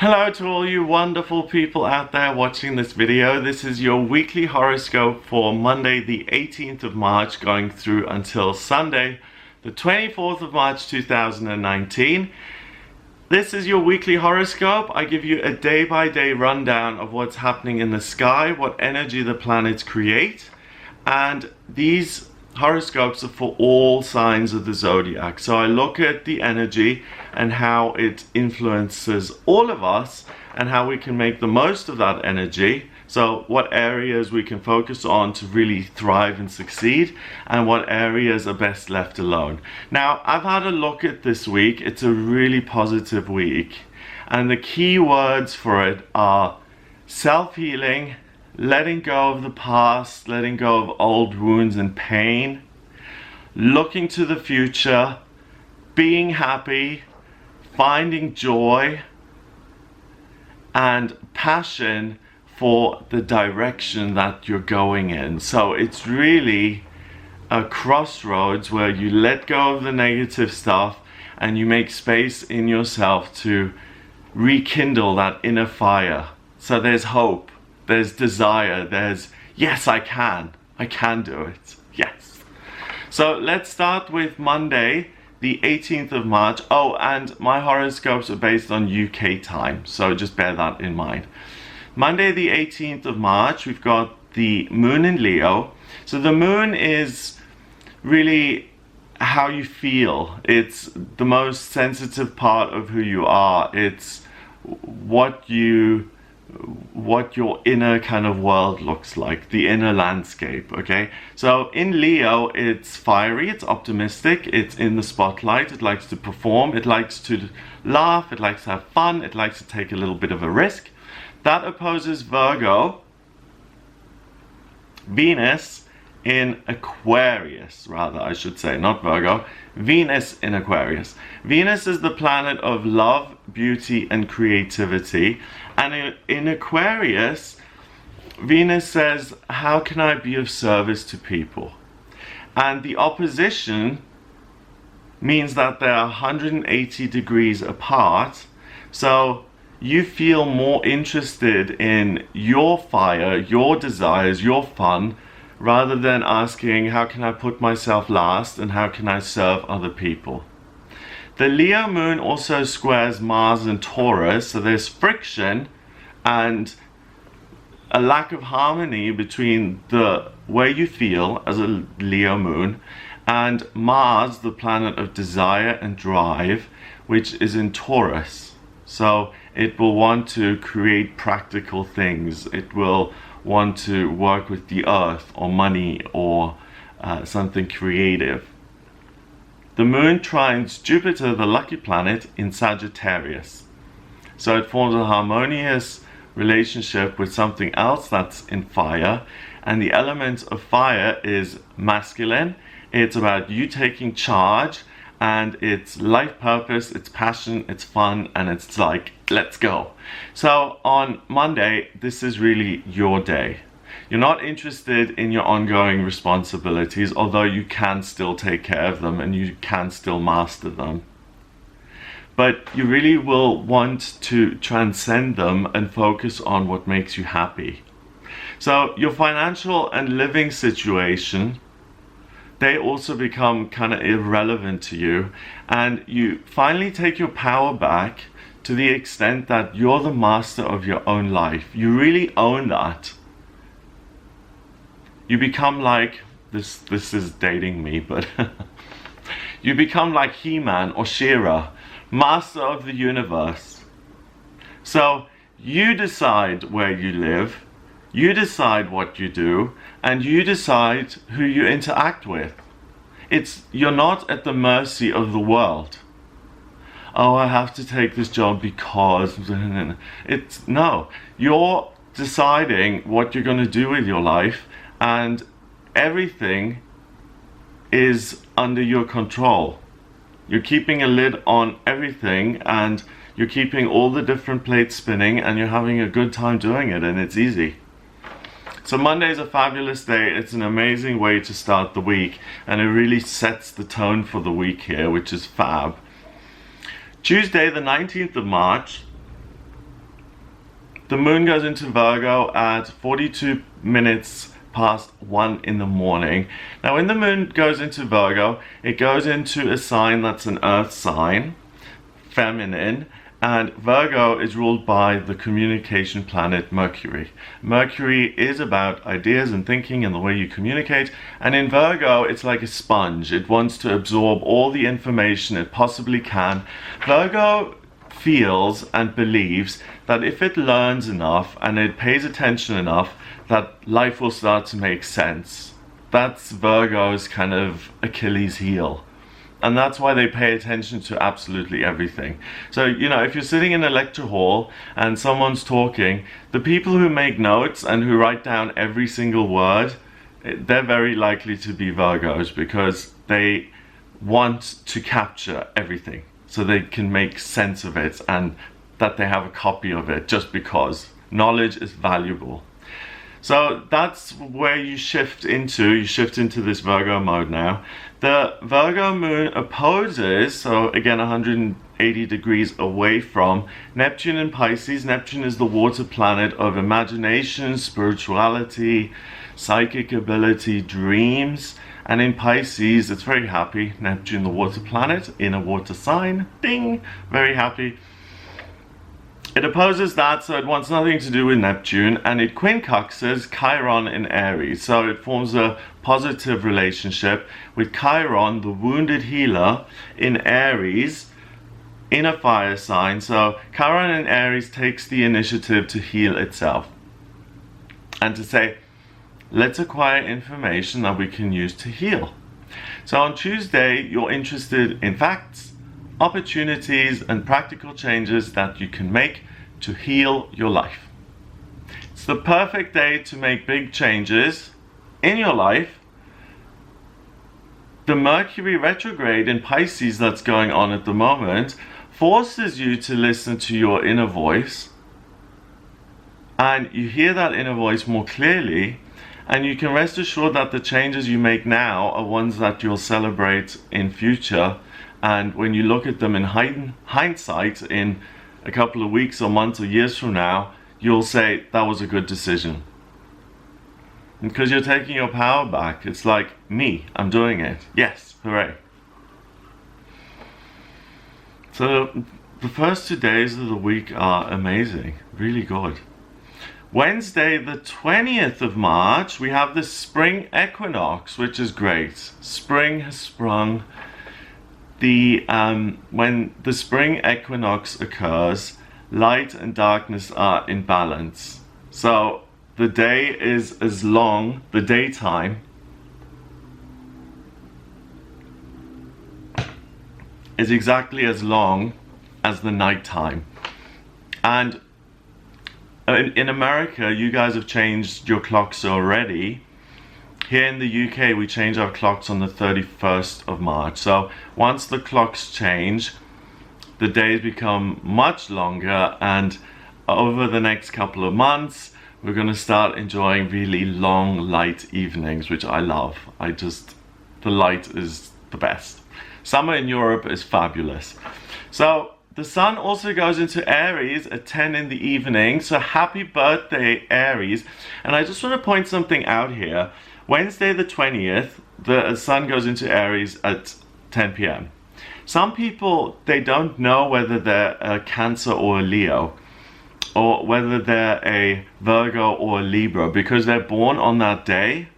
Hello to all you wonderful people out there watching this video. This is your weekly horoscope for Monday the 18th of March going through until Sunday the 24th of March 2019. This is your weekly horoscope. I give you a day-by-day rundown of what's happening in the sky, what energy the planets create, and these horoscopes are for all signs of the zodiac. So I look at the energy and how it influences all of us and how we can make the most of that energy. So what areas we can focus on to really thrive and succeed, and what areas are best left alone. Now, I've had a look at this week. It's a really positive week, and the key words for it are self-healing, letting go of the past, letting go of old wounds and pain, looking to the future, being happy, finding joy, and passion for the direction that you're going in. So it's really a crossroads where you let go of the negative stuff and you make space in yourself to rekindle that inner fire. So there's hope. There's desire, there's, yes, I can do it, yes. So let's start with Monday, the 18th of March. Oh, and my horoscopes are based on UK time, so just bear that in mind. Monday, the 18th of March, we've got the moon in Leo. So the moon is really how you feel. It's the most sensitive part of who you are. It's what your inner kind of world looks like, the inner landscape, okay? So in Leo, it's fiery, it's optimistic, it's in the spotlight, it likes to perform, it likes to laugh, it likes to have fun, it likes to take a little bit of a risk. That opposes Virgo, Venus in Aquarius, rather, I should say, not Virgo, Venus in Aquarius. Venus is the planet of love, beauty, and creativity. And in Aquarius, Venus says, how can I be of service to people? And the opposition means that they're 180 degrees apart. So you feel more interested in your fire, your desires, your fun, rather than asking, how can I put myself last and how can I serve other people? The Leo moon also squares Mars and Taurus, so there's friction and a lack of harmony between the way you feel as a Leo moon and Mars, the planet of desire and drive, which is in Taurus. So it will want to create practical things. It will want to work with the earth or money or something creative. The moon trines Jupiter, the lucky planet, in Sagittarius. So it forms a harmonious relationship with something else that's in fire. And the element of fire is masculine. It's about you taking charge, and it's life purpose, it's passion, it's fun, and it's like, let's go. So on Monday, this is really your day. You're not interested in your ongoing responsibilities, although you can still take care of them and you can still master them. But you really will want to transcend them and focus on what makes you happy. So your financial and living situation, they also become kind of irrelevant to you, and you finally take your power back to the extent that you're the master of your own life. You really own that. You become like, this is dating me, but you become like He-Man or She-Ra, master of the universe. So you decide where you live, you decide what you do, and you decide who you interact with. You're not at the mercy of the world. Oh, I have to take this job because no, you're deciding what you're going to do with your life, and everything is under your control. You're keeping a lid on everything, and you're keeping all the different plates spinning, and you're having a good time doing it, and it's easy. So Monday is a fabulous day. It's an amazing way to start the week, and it really sets the tone for the week here, which is fab. Tuesday, the 19th of March, The moon goes into Virgo at 42 minutes past 1 in the morning. Now when the moon goes into Virgo, it goes into a sign that's an earth sign, feminine, and Virgo is ruled by the communication planet Mercury. Mercury is about ideas and thinking and the way you communicate, and in Virgo it's like a sponge. It wants to absorb all the information it possibly can. Virgo feels and believes that if it learns enough and it pays attention enough, that life will start to make sense. That's Virgo's kind of Achilles heel. And that's why they pay attention to absolutely everything. So, you know, if you're sitting in a lecture hall and someone's talking, the people who make notes and who write down every single word, they're very likely to be Virgos, because they want to capture everything so they can make sense of it, and that they have a copy of it, just because knowledge is valuable. So that's where you shift into this Virgo mode now. The Virgo moon opposes, so again 180 degrees away from, Neptune in Pisces. Neptune is the water planet of imagination, spirituality, psychic ability, dreams. And in Pisces, it's very happy. Neptune, the water planet, in a water sign. Ding! Very happy. It opposes that, so it wants nothing to do with Neptune, and it quincunxes Chiron in Aries. So it forms a positive relationship with Chiron, the wounded healer, in Aries, in a fire sign. So Chiron in Aries takes the initiative to heal itself and to say, let's acquire information that we can use to heal. So on Tuesday, you're interested in facts, opportunities, and practical changes that you can make to heal your life. It's the perfect day to make big changes in your life. The Mercury retrograde in Pisces that's going on at the moment forces you to listen to your inner voice, and you hear that inner voice more clearly, and you can rest assured that the changes you make now are ones that you'll celebrate in future. And when you look at them in hindsight, in a couple of weeks or months or years from now, you'll say, that was a good decision. Because you're taking your power back. It's like, me, I'm doing it. Yes, hooray. So the first 2 days of the week are amazing, really good. Wednesday, the 20th of March, we have the spring equinox, which is great. Spring has sprung. When the spring equinox occurs, light and darkness are in balance. So the day is as long, the daytime is exactly as long as the nighttime. And in America, you guys have changed your clocks already. Here in the UK, we change our clocks on the 31st of March. So once the clocks change, the days become much longer, and over the next couple of months, we're going to start enjoying really long, light evenings, which I love. The light is the best. Summer in Europe is fabulous. So the sun also goes into Aries at 10 in the evening. So happy birthday, Aries. And I just want to point something out here. Wednesday the 20th, the sun goes into Aries at 10 p.m. Some people, they don't know whether they're a Cancer or a Leo, or whether they're a Virgo or a Libra, because they're born on that day.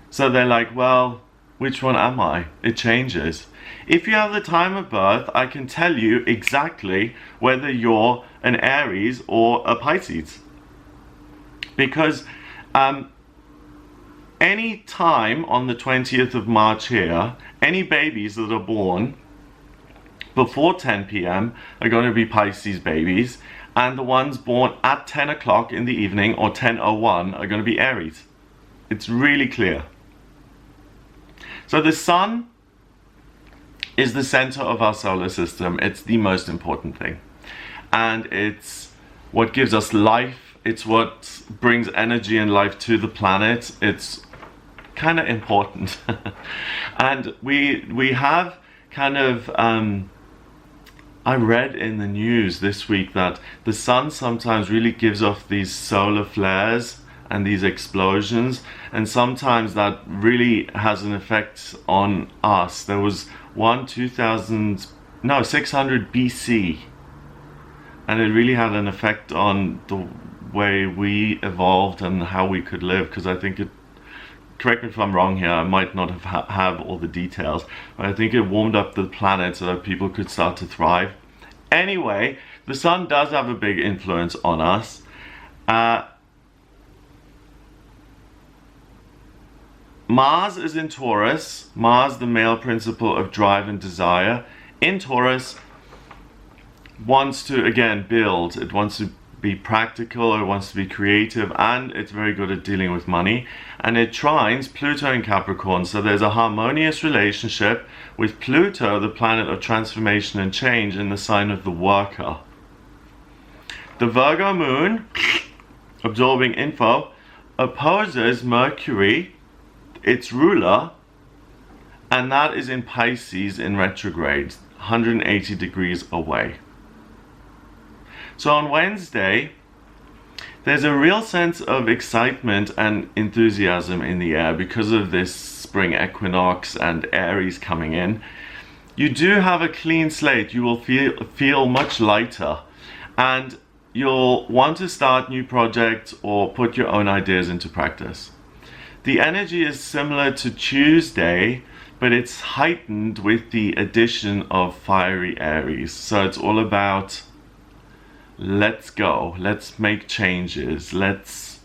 So they're like, well, which one am I? It changes. If you have the time of birth, I can tell you exactly whether you're an Aries or a Pisces. Because any time on the 20th of March here, any babies that are born before 10 p.m. are going to be Pisces babies, and the ones born at 10 o'clock in the evening or 10:01 are going to be Aries. It's really clear. So the sun is the center of our solar system. It's the most important thing. And it's what gives us life. It's what brings energy and life to the planet. It's kind of important. And we have kind of I read in the news this week that the sun sometimes really gives off these solar flares and these explosions, and sometimes that really has an effect on us. There was one 600 BC, and it really had an effect on the way we evolved and how we could live, because I think it, correct me if I'm wrong here, I might not have all the details, but I think it warmed up the planet so that people could start to thrive. Anyway, the sun does have a big influence on us. Mars is in Taurus. Mars, the male principle of drive and desire, in Taurus, wants to, again, build. It wants to be practical, it wants to be creative, and it's very good at dealing with money. And it trines Pluto in Capricorn, so there's a harmonious relationship with Pluto, the planet of transformation and change, in the sign of the worker. The Virgo moon, absorbing info, opposes Mercury, its ruler, and that is in Pisces in retrograde, 180 degrees away. So on Wednesday, there's a real sense of excitement and enthusiasm in the air because of this spring equinox and Aries coming in. You do have a clean slate. You will feel much lighter, and you'll want to start new projects or put your own ideas into practice. The energy is similar to Tuesday, but it's heightened with the addition of fiery Aries. So it's all about, let's go, let's make changes, let's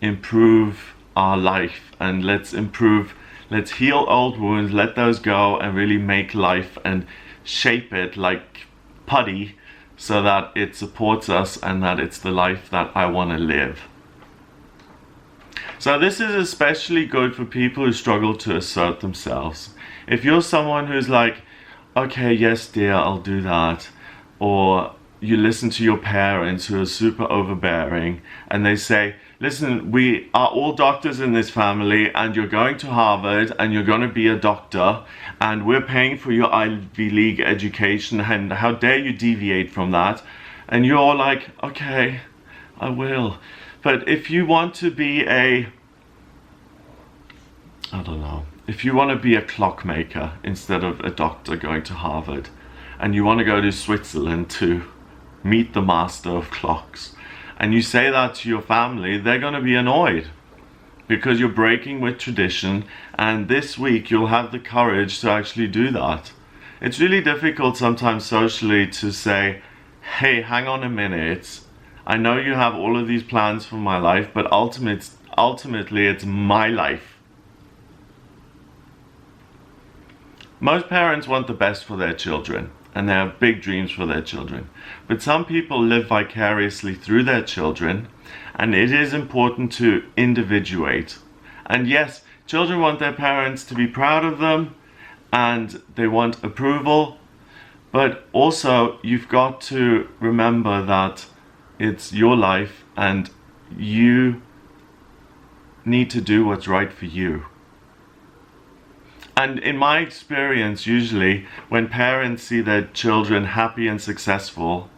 improve our life, and let's heal old wounds, let those go, and really make life and shape it like putty so that it supports us and that it's the life that I want to live. So this is especially good for people who struggle to assert themselves. If you're someone who's like, okay, yes dear, I'll do that, or you listen to your parents who are super overbearing and they say, listen, we are all doctors in this family and you're going to Harvard and you're going to be a doctor and we're paying for your Ivy League education, and how dare you deviate from that? And you're all like, okay, I will. But if you want to be if you want to be a clockmaker instead of a doctor going to Harvard, and you want to go to Switzerland to meet the master of clocks, and you say that to your family, they're going to be annoyed because you're breaking with tradition, and this week you'll have the courage to actually do that. It's really difficult sometimes socially to say, hey, hang on a minute, I know you have all of these plans for my life, but ultimately it's my life. Most parents want the best for their children, and they have big dreams for their children. But some people live vicariously through their children, and it is important to individuate. And yes, children want their parents to be proud of them, and they want approval, but also you've got to remember that it's your life and you need to do what's right for you. And in my experience, usually when parents see their children happy and successful,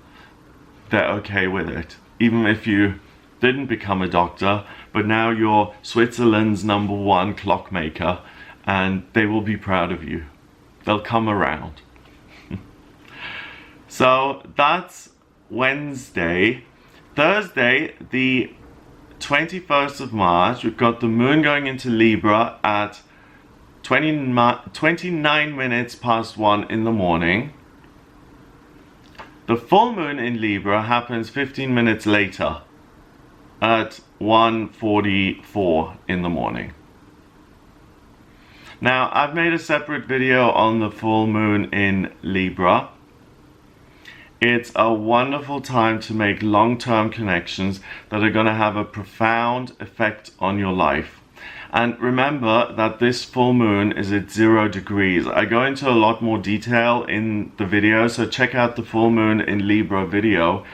they're okay with it. Even if you didn't become a doctor, but now you're Switzerland's #1 clockmaker, and they will be proud of you. They'll come around. So that's Wednesday. Thursday, the 21st of March, we've got the moon going into Libra at 29 minutes past 1 in the morning. The full moon in Libra happens 15 minutes later at 1:44 in the morning. Now, I've made a separate video on the full moon in Libra. It's a wonderful time to make long-term connections that are going to have a profound effect on your life. And remember that this full moon is at 0 degrees. I go into a lot more detail in the video, so check out the full moon in Libra video.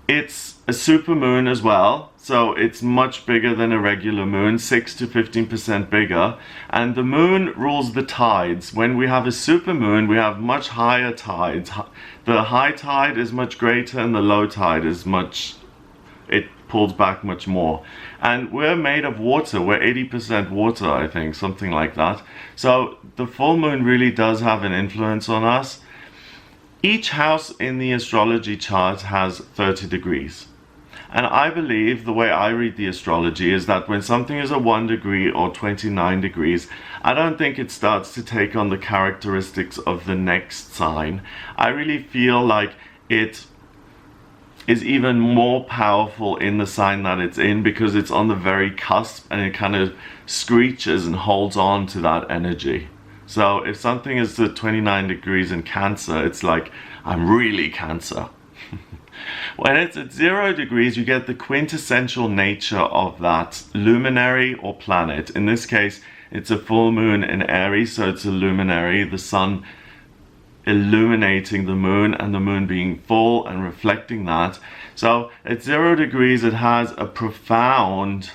It's a super moon as well, so it's much bigger than a regular moon, 6 to 15% bigger. And the moon rules the tides. When we have a super moon, we have much higher tides. The high tide is much greater and the low tide is it pulls back much more. And we're made of water. We're 80% water, I think, something like that. So the full moon really does have an influence on us. Each house in the astrology chart has 30 degrees. And I believe the way I read the astrology is that when something is a 1 degree or 29 degrees, I don't think it starts to take on the characteristics of the next sign. I really feel like it is even more powerful in the sign that it's in because it's on the very cusp and it kind of screeches and holds on to that energy. So if something is at 29 degrees in Cancer, it's like, I'm really Cancer. When it's at 0 degrees, you get the quintessential nature of that luminary or planet. In this case, it's a full moon in Aries, so it's a luminary, the sun illuminating the moon and the moon being full and reflecting that. So at 0 degrees, it has a profound,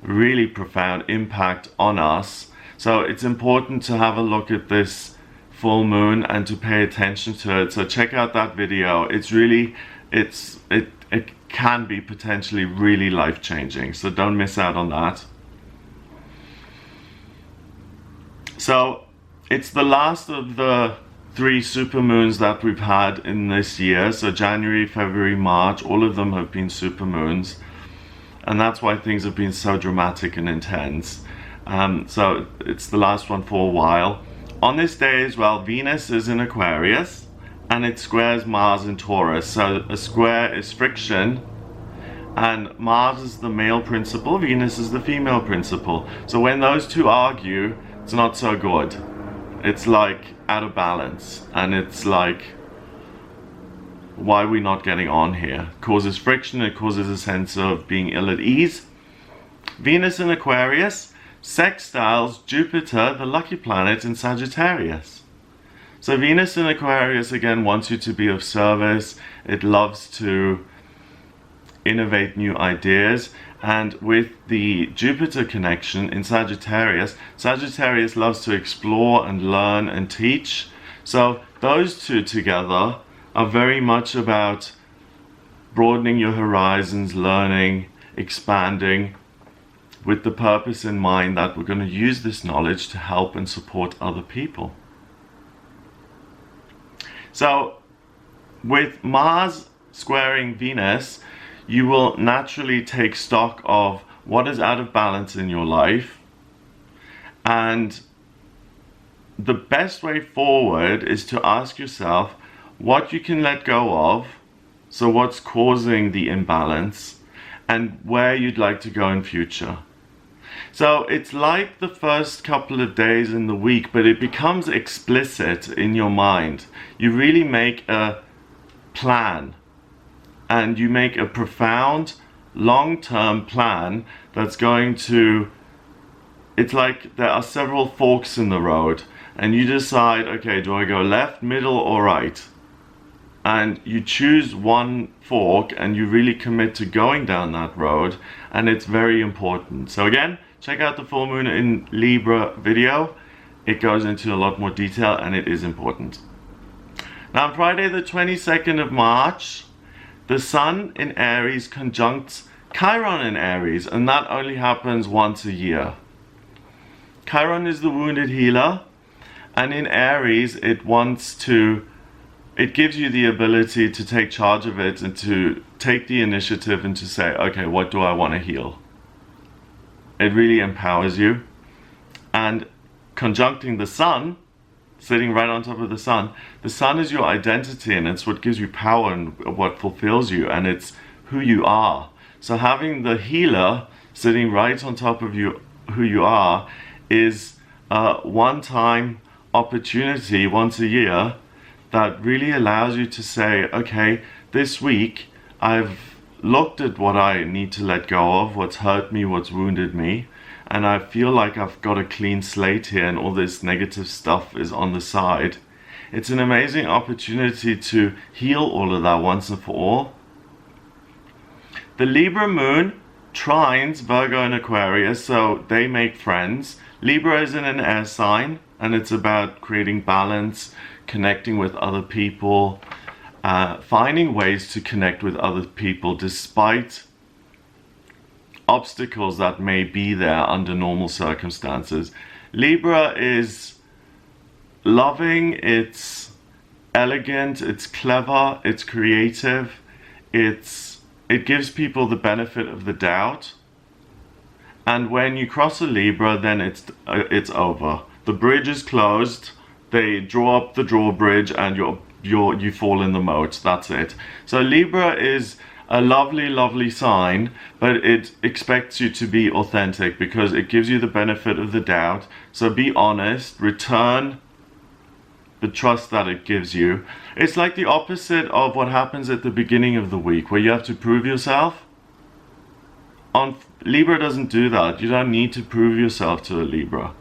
really profound impact on us. So it's important to have a look at this full moon and to pay attention to it. So check out that video. It's really, it can be potentially really life-changing. So don't miss out on that. So it's the last of the 3 supermoons that we've had in this year. So January, February, March, all of them have been supermoons. And that's why things have been so dramatic and intense. So it's the last one for a while. On this day as well, Venus is in Aquarius and it squares Mars in Taurus. So a square is friction and Mars is the male principle, Venus is the female principle. So when those two argue, it's not so good. It's like out of balance and it's like, why are we not getting on here? It causes friction, it causes a sense of being ill at ease. Venus in Aquarius sextiles Jupiter, the lucky planet, in Sagittarius. So Venus in Aquarius again wants you to be of service. It loves to innovate new ideas. And with the Jupiter connection in Sagittarius, Sagittarius loves to explore and learn and teach. So those two together are very much about broadening your horizons, learning, expanding, with the purpose in mind that we're going to use this knowledge to help and support other people. So with Mars squaring Venus, you will naturally take stock of what is out of balance in your life, and the best way forward is to ask yourself what you can let go of, so what's causing the imbalance, and where you'd like to go in future. So it's like the first couple of days in the week, but it becomes explicit in your mind. You really make a plan and you make a profound long-term plan that's going to, it's like there are several forks in the road and you decide, okay, do I go left, middle or right? And you choose one fork and you really commit to going down that road, and it's very important. So again, check out the full moon in Libra video. It goes into a lot more detail and it is important. Now on Friday the 22nd of March, the Sun in Aries conjuncts Chiron in Aries, and that only happens once a year. Chiron is the wounded healer, and in Aries it gives you the ability to take charge of it and to take the initiative and to say, okay, what do I want to heal? It really empowers you. And conjuncting the Sun, sitting right on top of the Sun is your identity, and it's what gives you power and what fulfills you, and it's who you are. So having the healer sitting right on top of you, who you are, is a one-time opportunity once a year that really allows you to say, okay, this week I've looked at what I need to let go of, what's hurt me, what's wounded me, and I feel like I've got a clean slate here and all this negative stuff is on the side. It's an amazing opportunity to heal all of that once and for all. The Libra moon trines Virgo and Aquarius, so they make friends. Libra is in an air sign, and it's about creating balance, connecting with other people, finding ways to connect with other people despite obstacles that may be there under normal circumstances. Libra is loving, it's elegant, it's clever, it's creative, it gives people the benefit of the doubt. And when you cross a Libra, then it's over. The bridge is closed. They draw up the drawbridge, and you fall in the moat. That's it. So Libra is a lovely, lovely sign, but it expects you to be authentic because it gives you the benefit of the doubt. So be honest, return the trust that it gives you. It's like the opposite of what happens at the beginning of the week, where you have to prove yourself. Libra doesn't do that. You don't need to prove yourself to a Libra.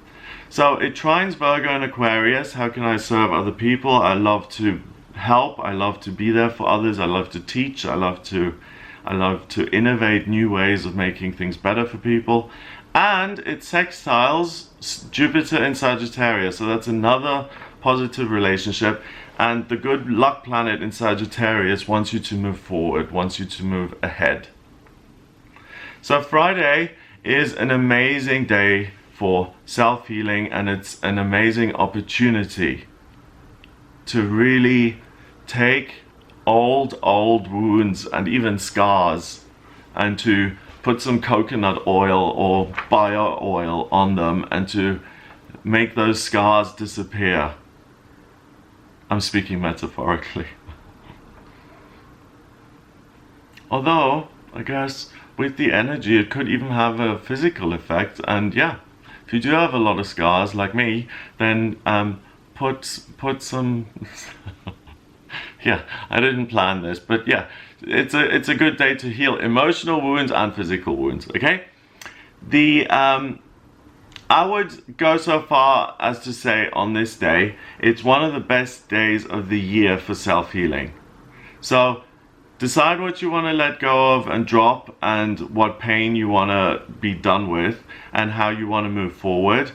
So it trines Virgo and Aquarius. How can I serve other people? I love to help. I love to be there for others. I love to teach. I love to innovate new ways of making things better for people. And it sextiles Jupiter in Sagittarius. So that's another positive relationship. And the good luck planet in Sagittarius wants you to move forward, wants you to move ahead. So Friday is an amazing day for self-healing, and it's an amazing opportunity to really take old wounds and even scars and to put some coconut oil or bio oil on them and to make those scars disappear. I'm speaking metaphorically. Although, I guess with the energy it could even have a physical effect. And yeah, if you do have a lot of scars like me, then put some yeah, I didn't plan this, but yeah, it's a good day to heal emotional wounds and physical wounds. Okay, I would go so far as to say on this day it's one of the best days of the year for self-healing. So decide what you want to let go of and drop, and what pain you want to be done with, and how you want to move forward.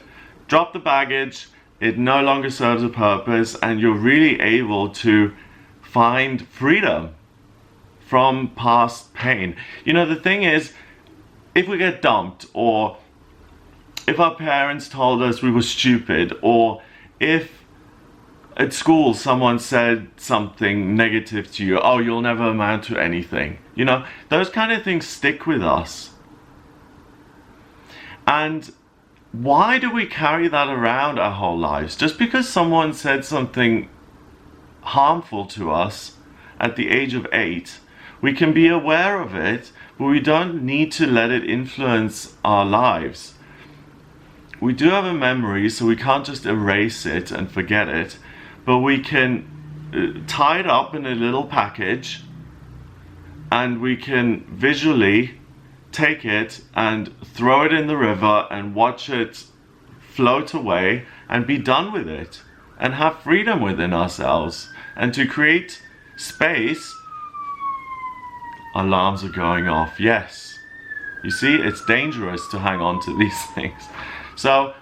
Drop the baggage. It no longer serves a purpose, and you're really able to find freedom from past pain. You know, the thing is, if we get dumped, or if our parents told us we were stupid, or if at school someone said something negative to you, oh, you'll never amount to anything, you know, those kind of things stick with us. And why do we carry that around our whole lives? Just because someone said something harmful to us at the age of 8, we can be aware of it, but we don't need to let it influence our lives. We do have a memory, so we can't just erase it and forget it, but we can tie it up in a little package, and we can visually take it and throw it in the river and watch it float away and be done with it and have freedom within ourselves. And to create space, alarms are going off. Yes, you see, it's dangerous to hang on to these things. So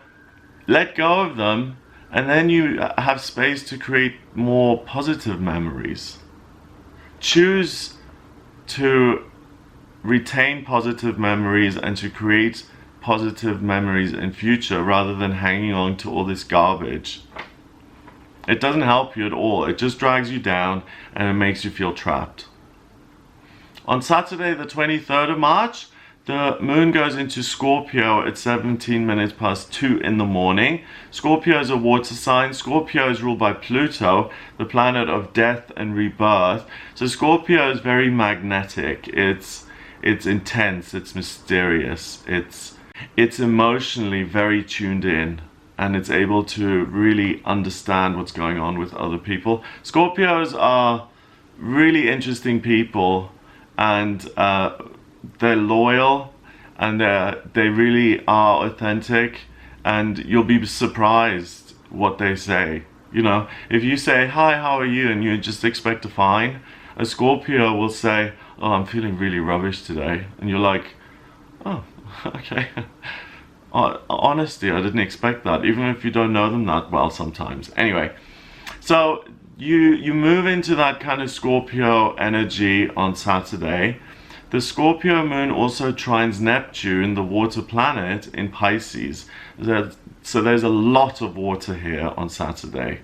let go of them, and then you have space to create more positive memories. Choose to retain positive memories and to create positive memories in future, rather than hanging on to all this garbage. It doesn't help you at all. It just drags you down and it makes you feel trapped. On Saturday the 23rd of March, the moon goes into Scorpio at 17 minutes past 2 in the morning. Scorpio is a water sign. Scorpio is ruled by Pluto, the planet of death and rebirth. So Scorpio is very magnetic. It's intense, it's mysterious, it's emotionally very tuned in, and it's able to really understand what's going on with other people. Scorpios are really interesting people, and they're loyal, and they really are authentic, and you'll be surprised what they say. You know, if you say, hi, how are you, and you just expect a fine, a Scorpio will say, oh, I'm feeling really rubbish today. And you're like, oh, okay. Honestly, I didn't expect that, even if you don't know them that well sometimes. Anyway, so you move into that kind of Scorpio energy on Saturday. The Scorpio moon also trines Neptune, the water planet, in Pisces. So there's a lot of water here on Saturday.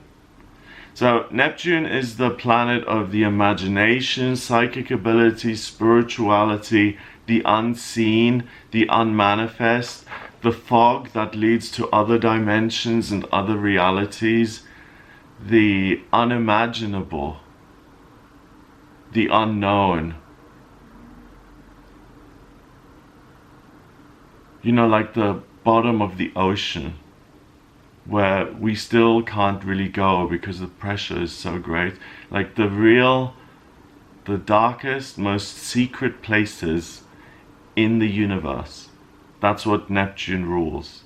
So Neptune is the planet of the imagination, psychic ability, spirituality, the unseen, the unmanifest, the fog that leads to other dimensions and other realities, the unimaginable, the unknown. You know, like the bottom of the ocean, where we still can't really go because the pressure is so great. Like the darkest, most secret places in the universe. That's what Neptune rules.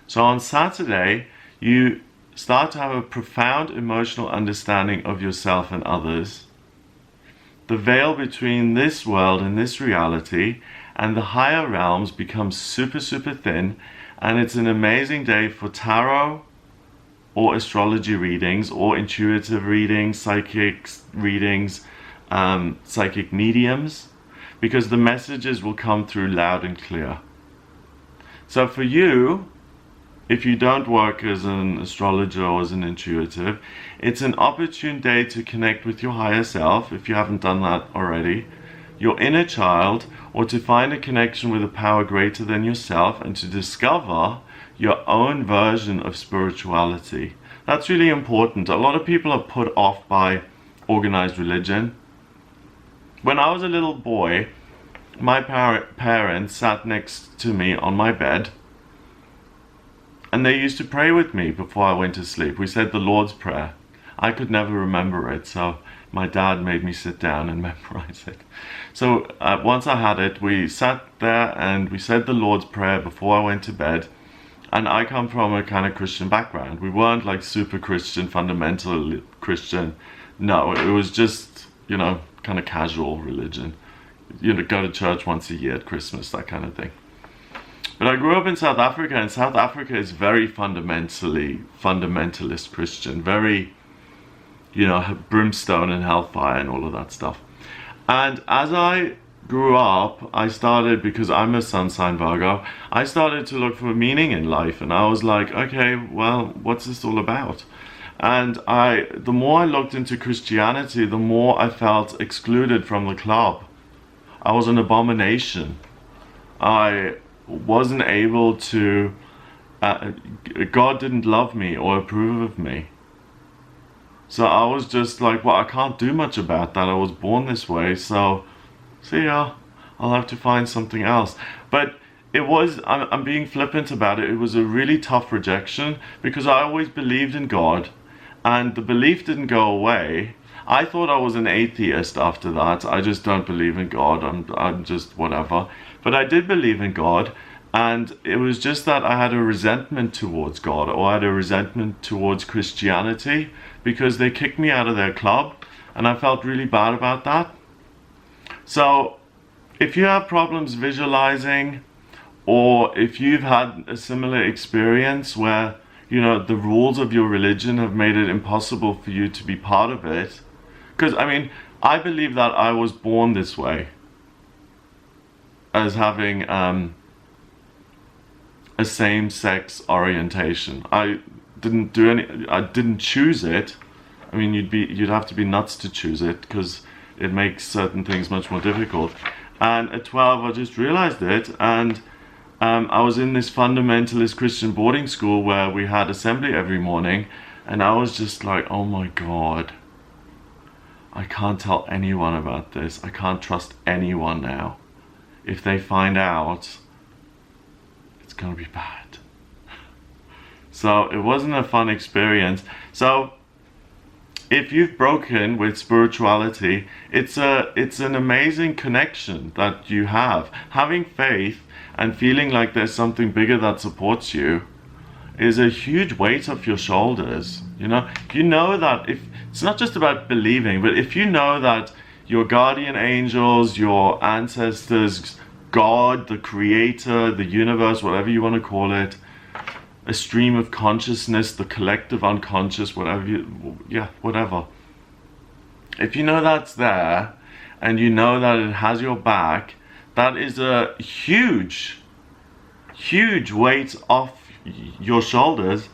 So on Saturday, you start to have a profound emotional understanding of yourself and others. The veil between this world and this reality and the higher realms becomes super, super thin, and it's an amazing day for tarot or astrology readings or intuitive readings, psychic readings, psychic mediums, because the messages will come through loud and clear. So for you, if you don't work as an astrologer or as an intuitive, it's an opportune day to connect with your higher self, if you haven't done that already, your inner child, or to find a connection with a power greater than yourself and to discover your own version of spirituality. That's really important. A lot of people are put off by organized religion. When I was a little boy, my parents sat next to me on my bed, and they used to pray with me before I went to sleep. We said the Lord's Prayer. I could never remember it, so my dad made me sit down and memorize it. So once I had it, we sat there and we said the Lord's Prayer before I went to bed. And I come from a kind of Christian background. We weren't like super Christian, fundamental Christian. No, it was just, you know, kind of casual religion. You know, go to church once a year at Christmas, that kind of thing. But I grew up in South Africa, and South Africa is very fundamentalist Christian, very, you know, brimstone and hellfire and all of that stuff. And as I grew up, I started, because I'm a sun sign Virgo, I started to look for meaning in life, and I was like, okay, well, what's this all about? And the more I looked into Christianity, the more I felt excluded from the club. I was an abomination. I wasn't able to, God didn't love me or approve of me. So I was just like, well, I can't do much about that. I was born this way, so see ya. I'll have to find something else. But it was, I'm being flippant about it, it was a really tough rejection, because I always believed in God, and the belief didn't go away. I thought I was an atheist after that. I just don't believe in God. I'm just whatever. But I did believe in God, and it was just that I had a resentment towards God, or I had a resentment towards Christianity, because they kicked me out of their club, and I felt really bad about that. So if you have problems visualizing, or if you've had a similar experience where, you know, the rules of your religion have made it impossible for you to be part of it, because I mean, I believe that I was born this way, as having a same-sex orientation. I didn't choose it. I mean, you'd have to be nuts to choose it, because it makes certain things much more difficult. And at 12, I just realized it, and I was in this fundamentalist Christian boarding school where we had assembly every morning, and I was just like, oh my God, I can't tell anyone about this. I can't trust anyone now. If they find out, it's gonna be bad. So it wasn't a fun experience. So if you've broken with spirituality, it's an amazing connection that you have. Having faith and feeling like there's something bigger that supports you is a huge weight off your shoulders. You know, if you know that, if it's not just about believing, but if you know that your guardian angels, your ancestors, God, the creator, the universe, whatever you want to call it, a stream of consciousness, the collective unconscious, whatever. If you know that's there, and you know that it has your back, that is a huge, huge weight off your shoulders.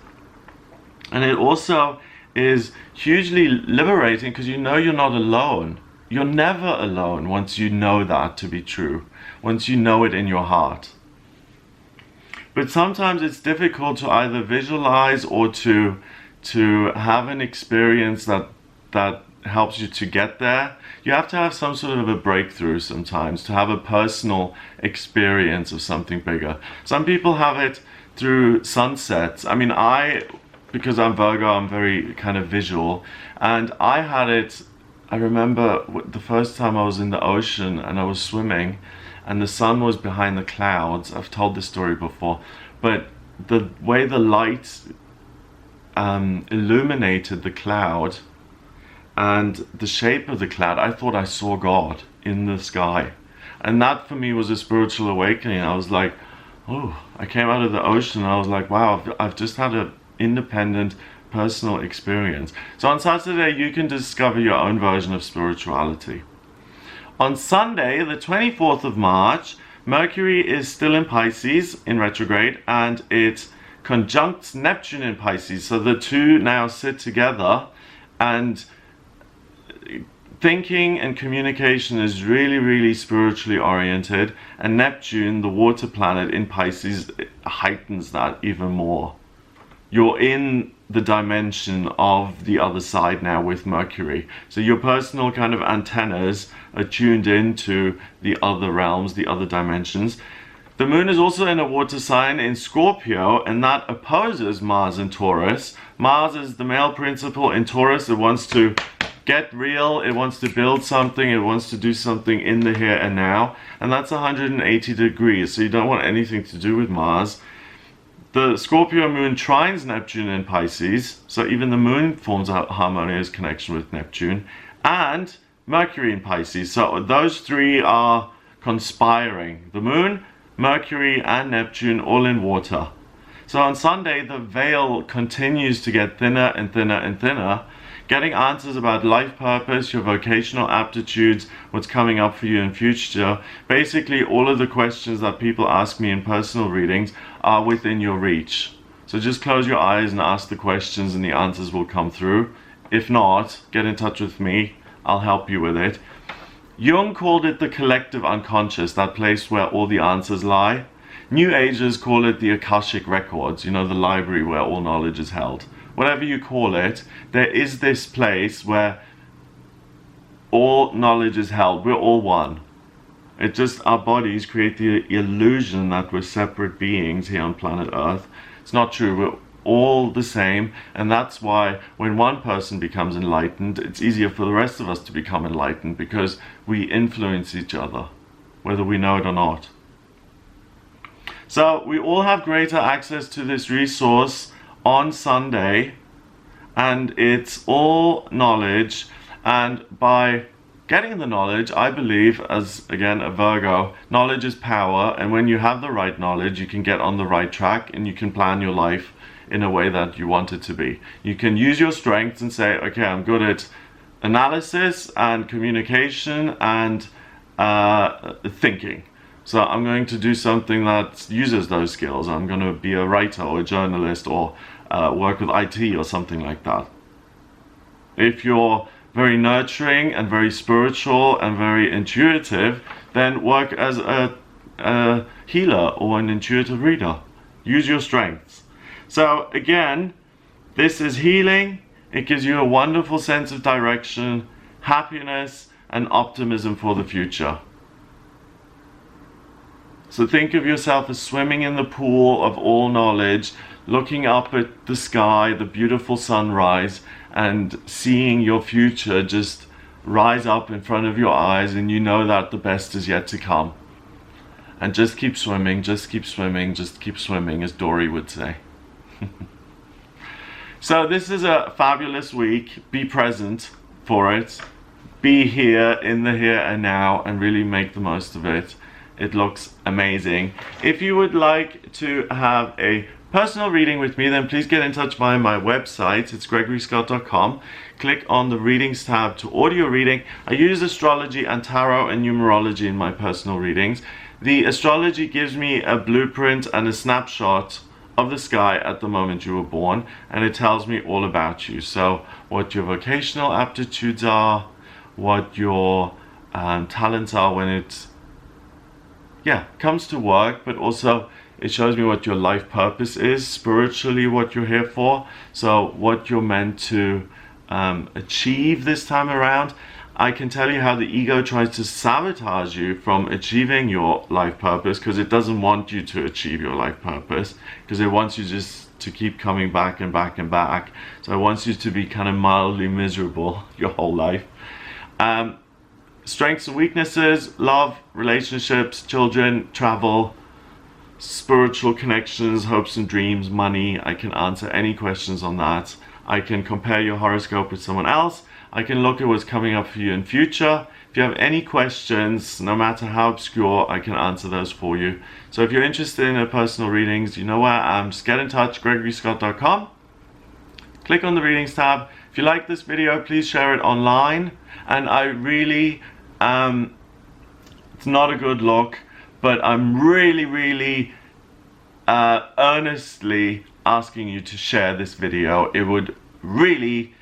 And it also is hugely liberating because you know you're not alone. You're never alone once you know that to be true, once you know it in your heart. But sometimes it's difficult to either visualize or to have an experience that helps you to get there. You have to have some sort of a breakthrough sometimes to have a personal experience of something bigger. Some people have it through sunsets. I mean, because I'm Virgo, I'm very kind of visual, and I had it. I remember the first time I was in the ocean and I was swimming and the sun was behind the clouds. I've told this story before, but the way the light illuminated the cloud and the shape of the cloud, I thought I saw God in the sky. And that for me was a spiritual awakening. I was like, oh, I came out of the ocean and I was like, wow, I've just had an independent personal experience. So on Saturday, you can discover your own version of spirituality. On Sunday, the 24th of March, Mercury is still in Pisces in retrograde, and it conjuncts Neptune in Pisces. So the two now sit together, and thinking and communication is really, really spiritually oriented. And Neptune, the water planet in Pisces, heightens that even more. You're in the dimension of the other side now with Mercury. So your personal kind of antennas are tuned into the other realms, the other dimensions. The moon is also in a water sign in Scorpio, and that opposes Mars in Taurus. Mars is the male principle in Taurus. It wants to get real, it wants to build something, it wants to do something in the here and now. And that's 180 degrees, so you don't want anything to do with Mars. The Scorpio moon trines Neptune in Pisces, so even the moon forms a harmonious connection with Neptune, and Mercury in Pisces. So those three are conspiring. The moon, Mercury, and Neptune all in water. So on Sunday, the veil continues to get thinner and thinner and thinner, getting answers about life purpose, your vocational aptitudes, what's coming up for you in future. Basically, all of the questions that people ask me in personal readings are within your reach. So just close your eyes and ask the questions and the answers will come through. If not, get in touch with me. I'll help you with it. Jung called it the collective unconscious, that place where all the answers lie. New Agers call it the Akashic Records, the library where all knowledge is held. Whatever you call it, there is this place where all knowledge is held. We're all one. It just, our bodies create the illusion that we're separate beings here on planet Earth. It's not true. We're all the same, and that's why when one person becomes enlightened, it's easier for the rest of us to become enlightened, because we influence each other, whether we know it or not. So we all have greater access to this resource on Sunday, and it's all knowledge. And by getting the knowledge, I believe, as again a Virgo, knowledge is power, and when you have the right knowledge, you can get on the right track and you can plan your life in a way that you want it to be. You can use your strengths and say, okay, I'm good at analysis and communication and thinking. So I'm going to do something that uses those skills. I'm going to be a writer or a journalist or work with IT or something like that. If you're very nurturing and very spiritual and very intuitive, then work as a healer or an intuitive reader. Use your strengths. So again, this is healing. It gives you a wonderful sense of direction, happiness, and optimism for the future. So think of yourself as swimming in the pool of all knowledge, looking up at the sky, the beautiful sunrise, and seeing your future just rise up in front of your eyes, and you know that the best is yet to come. And just keep swimming, just keep swimming, just keep swimming, as Dory would say. So this is a fabulous week. Be present for it. be here in the here and now and really make the most of it. It looks amazing. If you would like to have a personal reading with me, then please get in touch via my website. It's gregoryscott.com. Click on the readings tab to order your reading. I use astrology and tarot and numerology in my personal readings. The astrology gives me a blueprint and a snapshot of the sky at the moment you were born, and it tells me all about you. So what your vocational aptitudes are, what your talents are when it comes to work, but also it shows me what your life purpose is, spiritually what you're here for, so what you're meant to achieve this time around. I can tell you how the ego tries to sabotage you from achieving your life purpose, because it doesn't want you to achieve your life purpose, because it wants you just to keep coming back and back and back. So it wants you to be kind of mildly miserable your whole life. Strengths and weaknesses: love, relationships, children, travel, spiritual connections, hopes and dreams, money. I can answer any questions on that. I can compare your horoscope with someone else. I can look at what's coming up for you in future. If you have any questions, no matter how obscure, I can answer those for you. So if you're interested in personal readings, you know where I am. Just get in touch, gregoryscott.com. Click on the readings tab. If you like this video, please share it online. And I really, it's not a good look, but I'm really earnestly asking you to share this video. It would really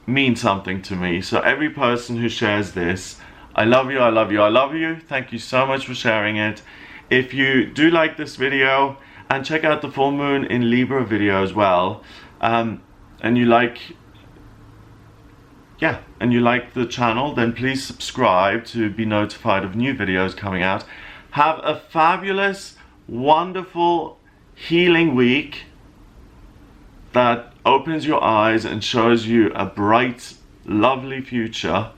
mean something to me. So every person who shares this, I love you, I love you, I love you. Thank you so much for sharing it. If you do like this video, and check out the full moon in Libra video as well, and you like the channel, then please subscribe to be notified of new videos coming out. Have a fabulous, wonderful, healing week that opens your eyes and shows you a bright, lovely future.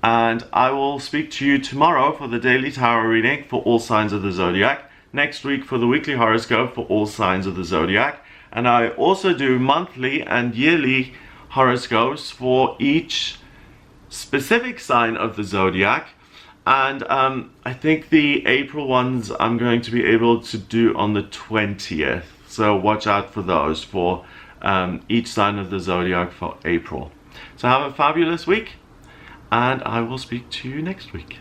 And I will speak to you tomorrow for the daily tarot reading for all signs of the zodiac. Next week for the weekly horoscope for all signs of the zodiac. And I also do monthly and yearly horoscopes for each specific sign of the zodiac. And I think the April ones I'm going to be able to do on the 20th. So watch out for those for each sign of the zodiac for April. So have a fabulous week, and I will speak to you next week.